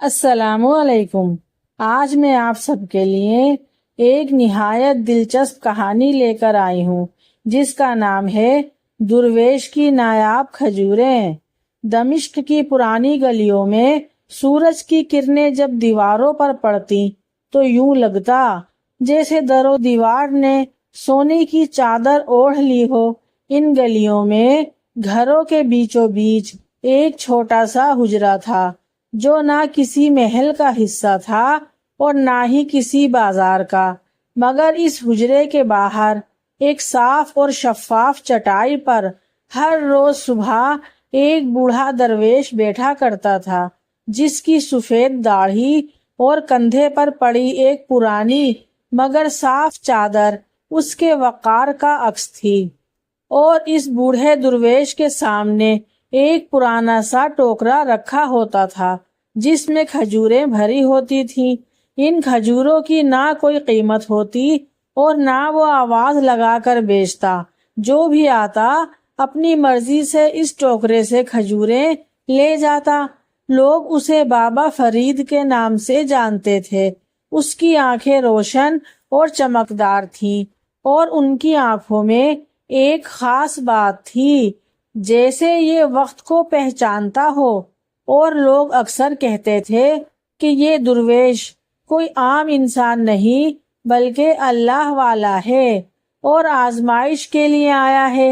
السلام علیکم۔ آج میں آپ سب کے لیے ایک نہایت دلچسپ کہانی لے کر آئی ہوں جس کا نام ہے درویش کی نایاب کھجوریں۔ دمشق کی پرانی گلیوں میں سورج کی کرنیں جب دیواروں پر پڑتی تو یوں لگتا جیسے در و دیوار نے سونے کی چادر اوڑھ لی ہو۔ ان گلیوں میں گھروں کے بیچوں بیچ ایک چھوٹا سا حجرہ تھا جو نہ کسی محل کا حصہ تھا اور نہ ہی کسی بازار کا، مگر اس حجرے کے باہر ایک صاف اور شفاف چٹائی پر ہر روز صبح ایک بوڑھا درویش بیٹھا کرتا تھا جس کی سفید داڑھی اور کندھے پر پڑی ایک پرانی مگر صاف چادر اس کے وقار کا عکس تھی، اور اس بوڑھے درویش کے سامنے ایک پرانا سا ٹوکرا رکھا ہوتا تھا جس میں کھجوریں بھری ہوتی تھیں۔ ان کھجوروں کی نہ کوئی قیمت ہوتی اور نہ وہ آواز لگا کر بیچتا، جو بھی آتا اپنی مرضی سے اس ٹوکرے سے کھجوریں لے جاتا۔ لوگ اسے بابا فرید کے نام سے جانتے تھے۔ اس کی آنکھیں روشن اور چمکدار تھیں اور ان کی آنکھوں میں ایک خاص بات تھی، جیسے یہ وقت کو پہچانتا ہو، اور لوگ اکثر کہتے تھے کہ یہ درویش کوئی عام انسان نہیں بلکہ اللہ والا ہے اور آزمائش کے لیے آیا ہے۔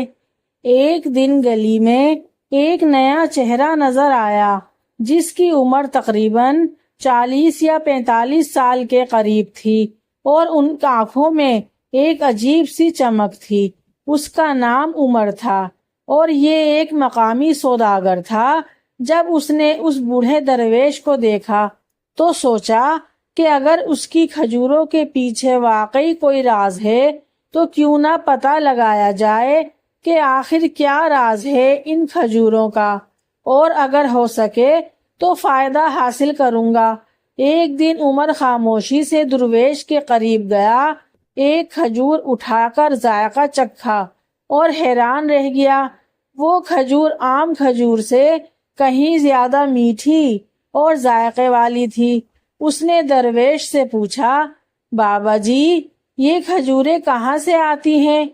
ایک دن گلی میں ایک نیا چہرہ نظر آیا جس کی عمر تقریباً 40 یا 45 سال کے قریب تھی اور ان آنکھوں میں ایک عجیب سی چمک تھی۔ اس کا نام عمر تھا اور یہ ایک مقامی سوداگر تھا۔ جب اس نے اس بوڑھے درویش کو دیکھا تو سوچا کہ اگر اس کی کھجوروں کے پیچھے واقعی کوئی راز ہے تو کیوں نہ پتہ لگایا جائے کہ آخر کیا راز ہے ان کھجوروں کا، اور اگر ہو سکے تو فائدہ حاصل کروں گا۔ ایک دن عمر خاموشی سے درویش کے قریب گیا، ایک کھجور اٹھا کر ذائقہ چکھا اور حیران رہ گیا۔ وہ کھجور عام کھجور سے کہیں زیادہ میٹھی اور ذائقے والی تھی۔ اس نے درویش سے پوچھا، بابا جی یہ کھجوریں کہاں سے آتی ہیں؟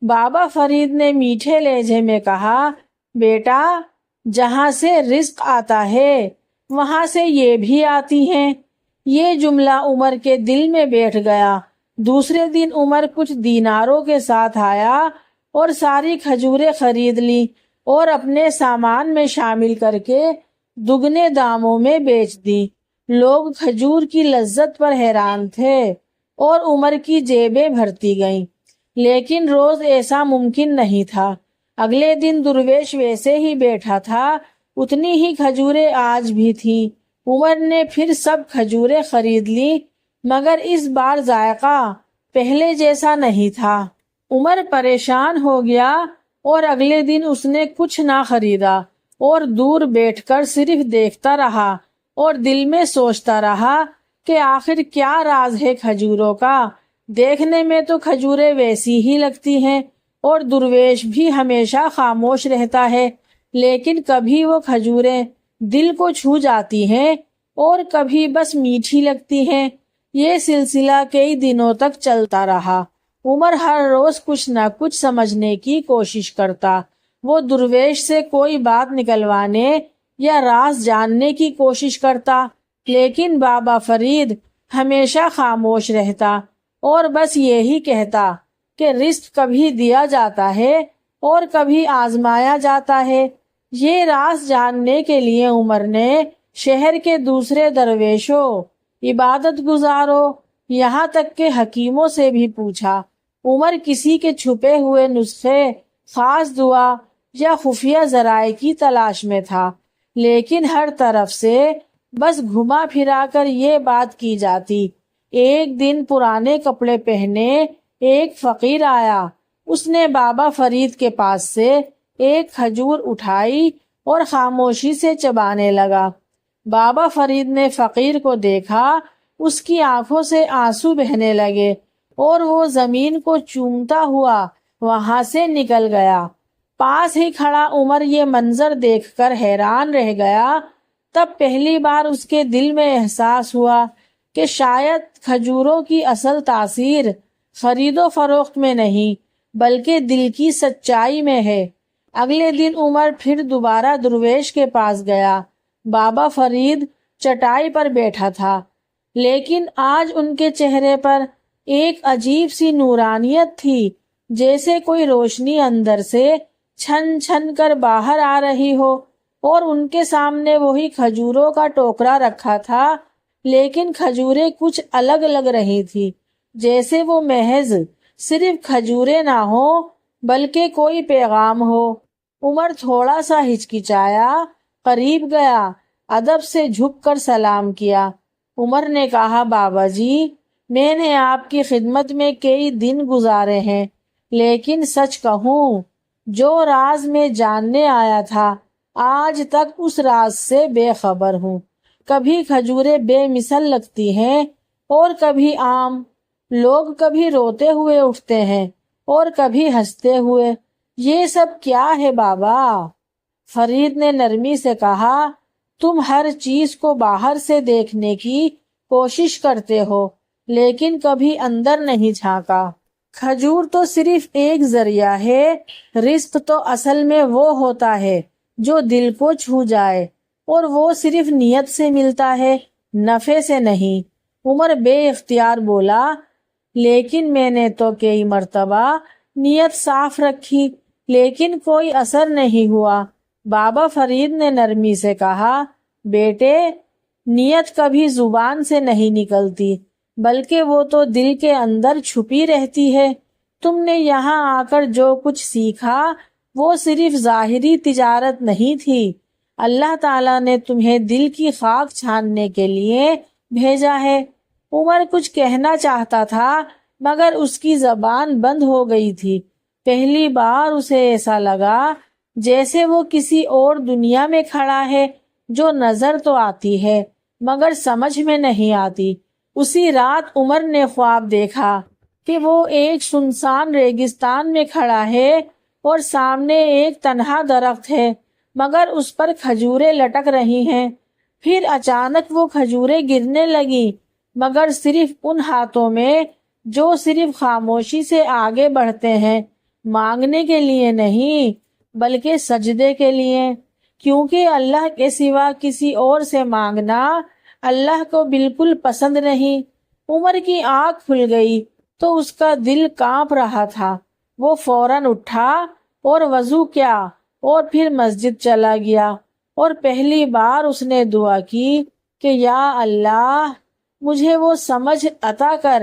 بابا فرید نے میٹھے لہجے میں کہا، بیٹا جہاں سے رزق آتا ہے وہاں سے یہ بھی آتی ہیں۔ یہ جملہ عمر کے دل میں بیٹھ گیا۔ دوسرے دن عمر کچھ دیناروں کے ساتھ آیا اور ساری کھجوریں خرید لی اور اپنے سامان میں شامل کر کے دگنے داموں میں بیچ دی۔ لوگ کھجور کی لذت پر حیران تھے اور عمر کی جیبیں بھرتی گئیں، لیکن روز ایسا ممکن نہیں تھا۔ اگلے دن درویش ویسے ہی بیٹھا تھا، اتنی ہی کھجوریں آج بھی تھیں۔ عمر نے پھر سب کھجوریں خرید لی، مگر اس بار ذائقہ پہلے جیسا نہیں تھا۔ عمر پریشان ہو گیا اور اگلے دن اس نے کچھ نہ خریدا اور دور بیٹھ کر صرف دیکھتا رہا اور دل میں سوچتا رہا کہ آخر کیا راز ہے کھجوروں کا۔ دیکھنے میں تو کھجوریں ویسی ہی لگتی ہیں اور درویش بھی ہمیشہ خاموش رہتا ہے، لیکن کبھی وہ کھجوریں دل کو چھو جاتی ہیں اور کبھی بس میٹھی لگتی ہیں۔ یہ سلسلہ کئی دنوں تک چلتا رہا۔ عمر ہر روز کچھ نہ کچھ سمجھنے کی کوشش کرتا۔ وہ درویش سے کوئی بات نکلوانے یا راز جاننے کی کوشش کرتا، لیکن بابا فرید ہمیشہ خاموش رہتا اور بس یہی کہتا کہ رزق کبھی دیا جاتا ہے اور کبھی آزمایا جاتا ہے۔ یہ راز جاننے کے لیے عمر نے شہر کے دوسرے درویشوں، عبادت گزاروں، یہاں تک کہ حکیموں سے بھی پوچھا۔ عمر کسی کے چھپے ہوئے نسخے، خاص دعا یا خفیہ ذرائع کی تلاش میں تھا، لیکن ہر طرف سے بس گھما پھرا کر یہ بات کی جاتی۔ ایک دن پرانے کپڑے پہنے ایک فقیر آیا۔ اس نے بابا فرید کے پاس سے ایک کھجور اٹھائی اور خاموشی سے چبانے لگا۔ بابا فرید نے فقیر کو دیکھا، اس کی آنکھوں سے آنسو بہنے لگے اور وہ زمین کو چومتا ہوا وہاں سے نکل گیا۔ پاس ہی کھڑا عمر یہ منظر دیکھ کر حیران رہ گیا۔ تب پہلی بار اس کے دل میں احساس ہوا کہ شاید کھجوروں کی اصل تاثیر خرید و فروخت میں نہیں بلکہ دل کی سچائی میں ہے۔ اگلے دن عمر پھر دوبارہ درویش کے پاس گیا۔ بابا فرید چٹائی پر بیٹھا تھا، لیکن آج ان کے چہرے پر ایک عجیب سی نورانیت تھی، جیسے کوئی روشنی اندر سے چھن چھن کر باہر آ رہی ہو، اور ان کے سامنے وہی کھجوروں کا ٹوکرا رکھا تھا، لیکن کھجوریں کچھ الگ لگ رہی تھی، جیسے وہ محض صرف کھجوریں نہ ہو بلکہ کوئی پیغام ہو۔ عمر تھوڑا سا ہچکچایا، قریب گیا، ادب سے جھک کر سلام کیا۔ عمر نے کہا، بابا جی، میں نے آپ کی خدمت میں کئی دن گزارے ہیں، لیکن سچ کہوں، جو راز میں جاننے آیا تھا آج تک اس راز سے بے خبر ہوں۔ کبھی کھجوریں بے مثل لگتی ہیں اور کبھی عام، لوگ کبھی روتے ہوئے اٹھتے ہیں اور کبھی ہنستے ہوئے، یہ سب کیا ہے بابا؟ فرید نے نرمی سے کہا، تم ہر چیز کو باہر سے دیکھنے کی کوشش کرتے ہو لیکن کبھی اندر نہیں جھانکا۔ کھجور تو صرف ایک ذریعہ ہے، رزق تو اصل میں وہ ہوتا ہے جو دل کو چھو جائے، اور وہ صرف نیت سے ملتا ہے، نفع سے نہیں۔ عمر بے اختیار بولا، لیکن میں نے تو کئی مرتبہ نیت صاف رکھی لیکن کوئی اثر نہیں ہوا۔ بابا فرید نے نرمی سے کہا، بیٹے، نیت کبھی زبان سے نہیں نکلتی بلکہ وہ تو دل کے اندر چھپی رہتی ہے۔ تم نے یہاں آ کر جو کچھ سیکھا وہ صرف ظاہری تجارت نہیں تھی، اللہ تعالیٰ نے تمہیں دل کی خاک چھاننے کے لیے بھیجا ہے۔ عمر کچھ کہنا چاہتا تھا مگر اس کی زبان بند ہو گئی تھی۔ پہلی بار اسے ایسا لگا جیسے وہ کسی اور دنیا میں کھڑا ہے جو نظر تو آتی ہے مگر سمجھ میں نہیں آتی۔ اسی رات عمر نے خواب دیکھا کہ وہ ایک سنسان ریگستان میں کھڑا ہے اور سامنے ایک تنہا درخت ہے مگر اس پر کھجوریں لٹک رہی ہیں۔ پھر اچانک وہ کھجوریں گرنے لگی مگر صرف ان ہاتھوں میں جو صرف خاموشی سے آگے بڑھتے ہیں، مانگنے کے لیے نہیں بلکہ سجدے کے لیے، کیونکہ اللہ کے سوا کسی اور سے مانگنا اللہ کو بالکل پسند نہیں۔ عمر کی آنکھ کھل گئی تو اس کا دل کانپ رہا تھا۔ وہ فوراً اٹھا اور وضو کیا اور پھر مسجد چلا گیا، اور پہلی بار اس نے دعا کی کہ یا اللہ، مجھے وہ سمجھ عطا کر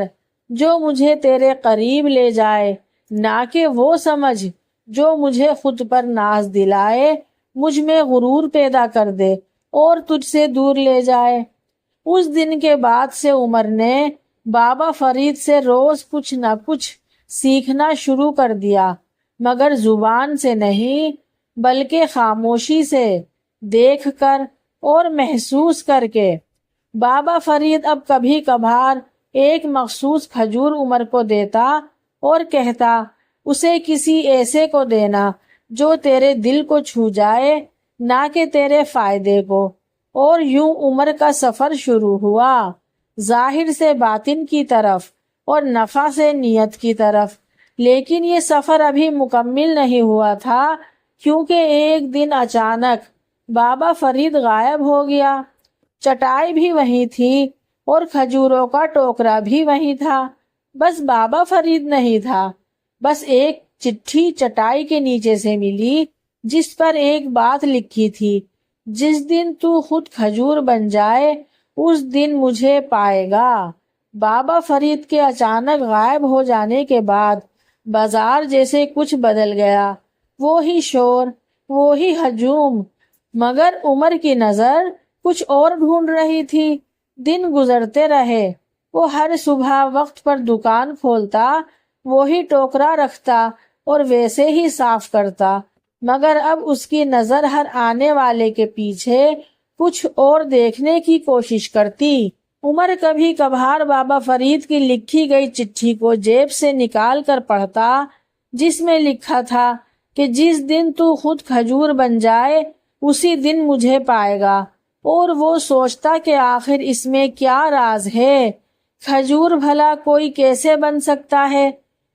جو مجھے تیرے قریب لے جائے، نہ کہ وہ سمجھ جو مجھے خود پر ناز دلائے، مجھ میں غرور پیدا کر دے اور تجھ سے دور لے جائے۔ اس دن کے بعد سے عمر نے بابا فرید سے روز کچھ نہ کچھ سیکھنا شروع کر دیا، مگر زبان سے نہیں بلکہ خاموشی سے، دیکھ کر اور محسوس کر کے۔ بابا فرید اب کبھی کبھار ایک مخصوص کھجور عمر کو دیتا اور کہتا، اسے کسی ایسے کو دینا جو تیرے دل کو چھو جائے، نہ کہ تیرے فائدے کو۔ اور یوں عمر کا سفر شروع ہوا، ظاہر سے باطن کی طرف اور نفع سے نیت کی طرف۔ لیکن یہ سفر ابھی مکمل نہیں ہوا تھا، کیونکہ ایک دن اچانک بابا فرید غائب ہو گیا۔ چٹائی بھی وہیں تھی اور کھجوروں کا ٹوکرا بھی وہیں تھا، بس بابا فرید نہیں تھا۔ بس ایک چٹھی چٹائی کے نیچے سے ملی جس پر ایک بات لکھی تھی، جس دن تو خود کھجور بن جائے اس دن مجھے پائے گا۔ بابا فرید کے اچانک غائب ہو جانے کے بعد بازار جیسے کچھ بدل گیا، وہی شور، وہی ہجوم، مگر عمر کی نظر کچھ اور ڈھونڈ رہی تھی۔ دن گزرتے رہے، وہ ہر صبح وقت پر دکان کھولتا، وہی ٹوکرا رکھتا اور ویسے ہی صاف کرتا، مگر اب اس کی نظر ہر آنے والے کے پیچھے کچھ اور دیکھنے کی کوشش کرتی۔ عمر کبھی کبھار بابا فرید کی لکھی گئی چٹھی کو جیب سے نکال کر پڑھتا، جس میں لکھا تھا کہ جس دن تو خود کھجور بن جائے اسی دن مجھے پائے گا۔ اور وہ سوچتا کہ آخر اس میں کیا راز ہے، کھجور بھلا کوئی کیسے بن سکتا ہے۔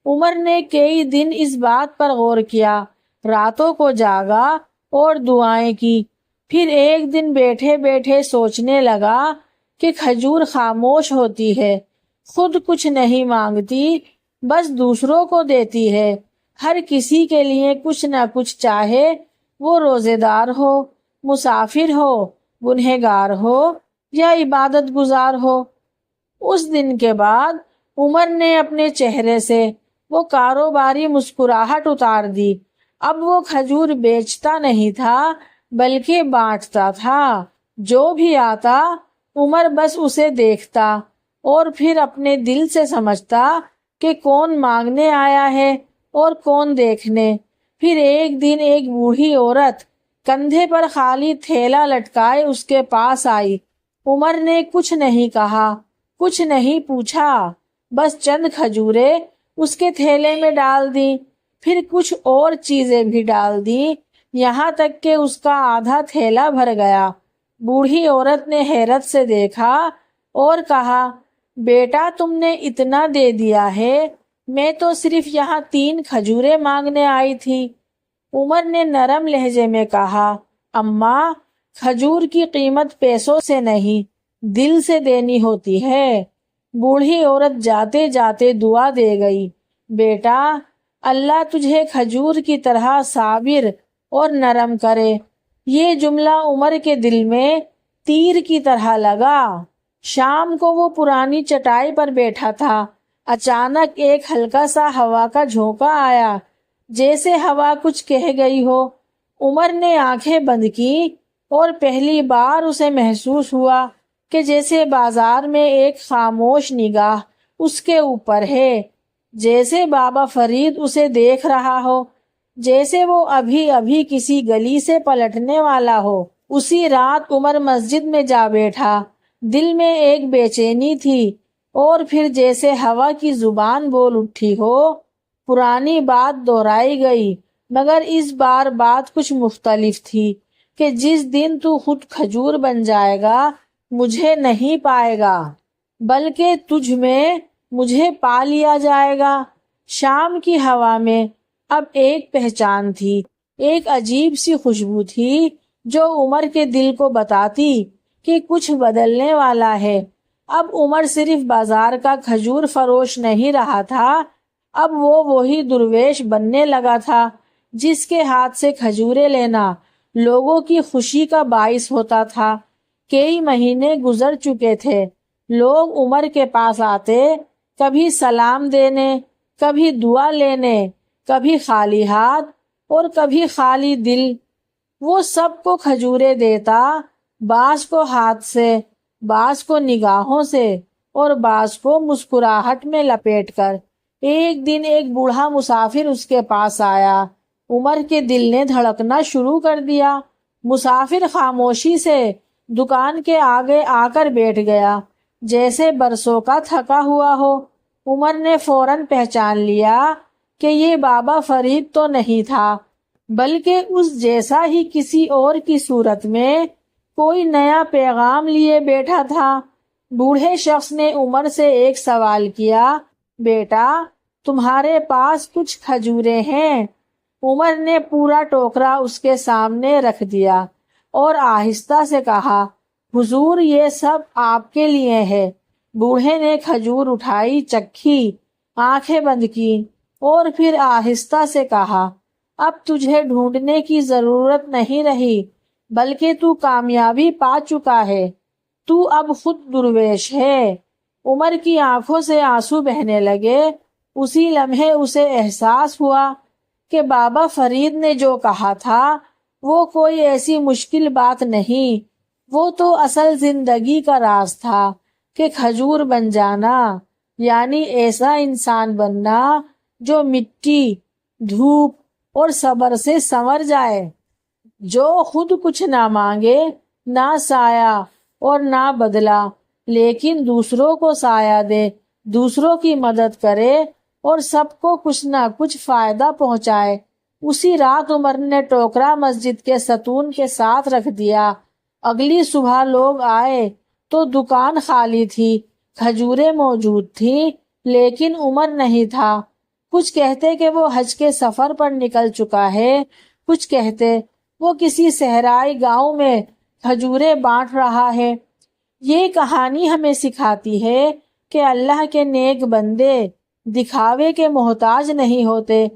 عمر نے کئی دن اس بات پر غور کیا، راتوں کو جاگا اور دعائیں کی۔ پھر ایک دن بیٹھے بیٹھے سوچنے لگا کہ کھجور خاموش ہوتی ہے، خود کچھ نہیں مانگتی، بس دوسروں کو دیتی ہے۔ ہر کسی کے لیے کچھ نہ کچھ چاہے، وہ روزے دار ہو، مسافر ہو، گنہگار ہو یا عبادت گزار ہو۔ اس دن کے بعد عمر نے اپنے چہرے سے وہ کاروباری مسکراہٹ اتار دی۔ اب وہ کھجور بیچتا نہیں تھا بلکہ بانٹتا تھا۔ جو بھی آتا عمر بس اسے دیکھتا اور پھر اپنے دل سے سمجھتا کہ کون مانگنے آیا ہے اور کون دیکھنے۔ پھر ایک دن ایک بوڑھی عورت کندھے پر خالی تھیلا لٹکائے اس کے پاس آئی۔ عمر نے کچھ نہیں کہا، کچھ نہیں پوچھا، بس چند کھجوریں اس کے تھیلے میں ڈال دی، پھر کچھ اور چیزیں بھی ڈال دی، یہاں تک کہ اس کا آدھا تھیلا بھر گیا۔ بوڑھی عورت نے حیرت سے دیکھا اور کہا، بیٹا تم نے اتنا دے دیا ہے، میں تو صرف یہاں 3 کھجوریں مانگنے آئی تھی۔ عمر نے نرم لہجے میں کہا، اماں کھجور کی قیمت پیسوں سے نہیں، دل سے دینی ہوتی ہے۔ بوڑھی عورت جاتے جاتے دعا دے گئی، بیٹا اللہ تجھے کھجور کی طرح صابر اور نرم کرے۔ یہ جملہ عمر کے دل میں تیر کی طرح لگا۔ شام کو وہ پرانی چٹائی پر بیٹھا تھا، اچانک ایک ہلکا سا ہوا کا جھونکا آیا، جیسے ہوا کچھ کہہ گئی ہو۔ عمر نے آنکھیں بند کی اور پہلی بار اسے محسوس ہوا کہ جیسے بازار میں ایک خاموش نگاہ اس کے اوپر ہے، جیسے بابا فرید اسے دیکھ رہا ہو، جیسے وہ ابھی ابھی کسی گلی سے پلٹنے والا ہو۔ اسی رات عمر مسجد میں جا بیٹھا، دل میں ایک بے چینی تھی، اور پھر جیسے ہوا کی زبان بول اٹھی ہو، پرانی بات دہرائی گئی، مگر اس بار بات کچھ مختلف تھی کہ جس دن تو خود کھجور بن جائے گا مجھے نہیں پائے گا، بلکہ تجھ میں مجھے پا لیا جائے گا۔ شام کی ہوا میں اب ایک پہچان تھی، ایک عجیب سی خوشبو تھی جو عمر کے دل کو بتاتی کہ کچھ بدلنے والا ہے۔ اب عمر صرف بازار کا کھجور فروش نہیں رہا تھا، اب وہ وہی درویش بننے لگا تھا جس کے ہاتھ سے کھجوریں لینا لوگوں کی خوشی کا باعث ہوتا تھا۔ کئی مہینے گزر چکے تھے، لوگ عمر کے پاس آتے، کبھی سلام دینے، کبھی دعا لینے، کبھی خالی ہاتھ اور کبھی خالی دل۔ وہ سب کو کھجوریں دیتا، بعض کو ہاتھ سے، بعض کو نگاہوں سے اور بعض کو مسکراہٹ میں لپیٹ کر۔ ایک دن ایک بوڑھا مسافر اس کے پاس آیا۔ عمر کے دل نے دھڑکنا شروع کر دیا۔ مسافر خاموشی سے دکان کے آگے آ کر بیٹھ گیا، جیسے برسوں کا تھکا ہوا ہو۔ عمر نے فوراً پہچان لیا کہ یہ بابا فرید تو نہیں تھا، بلکہ اس جیسا ہی کسی اور کی صورت میں کوئی نیا پیغام لیے بیٹھا تھا۔ بوڑھے شخص نے عمر سے ایک سوال کیا، بیٹا تمہارے پاس کچھ کھجوریں ہیں؟ عمر نے پورا ٹوکرا اس کے سامنے رکھ دیا اور آہستہ سے کہا، حضور یہ سب آپ کے لیے ہے۔ بوڑھے نے کھجور اٹھائی، چکھی، آنکھیں بند کی اور پھر آہستہ سے کہا، اب تجھے ڈھونڈنے کی ضرورت نہیں رہی، بلکہ تو کامیابی پا چکا ہے، تو اب خود درویش ہے۔ عمر کی آنکھوں سے آنسو بہنے لگے۔ اسی لمحے اسے احساس ہوا کہ بابا فرید نے جو کہا تھا وہ کوئی ایسی مشکل بات نہیں، وہ تو اصل زندگی کا راز تھا کہ کھجور بن جانا، یعنی ایسا انسان بننا جو مٹی، دھوپ اور صبر سے سنور جائے، جو خود کچھ نہ مانگے، نہ سایہ اور نہ بدلہ، لیکن دوسروں کو سایہ دے، دوسروں کی مدد کرے اور سب کو کچھ نہ کچھ فائدہ پہنچائے۔ اسی رات عمر نے ٹوکرا مسجد کے ستون کے ساتھ رکھ دیا۔ اگلی صبح لوگ آئے تو دکان خالی تھی، کھجوریں موجود تھی لیکن عمر نہیں تھا۔ کچھ کہتے کہ وہ حج کے سفر پر نکل چکا ہے، کچھ کہتے وہ کسی صحرائی گاؤں میں کھجوریں بانٹ رہا ہے۔ یہ کہانی ہمیں سکھاتی ہے کہ اللہ کے نیک بندے دکھاوے کے محتاج نہیں ہوتے۔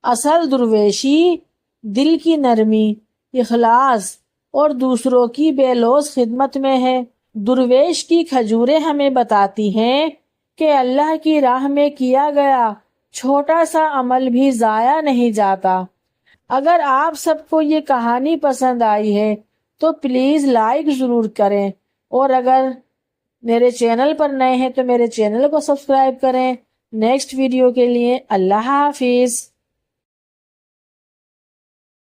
اصل درویشی دل کی نرمی، اخلاص اور دوسروں کی بے لوث خدمت میں ہے۔ درویش کی کھجوریں ہمیں بتاتی ہیں کہ اللہ کی راہ میں کیا گیا چھوٹا سا عمل بھی ضائع نہیں جاتا۔ اگر آپ سب کو یہ کہانی پسند آئی ہے تو پلیز لائک ضرور کریں، اور اگر میرے چینل پر نئے ہیں تو میرے چینل کو سبسکرائب کریں۔ نیکسٹ ویڈیو کے لیے اللہ حافظ۔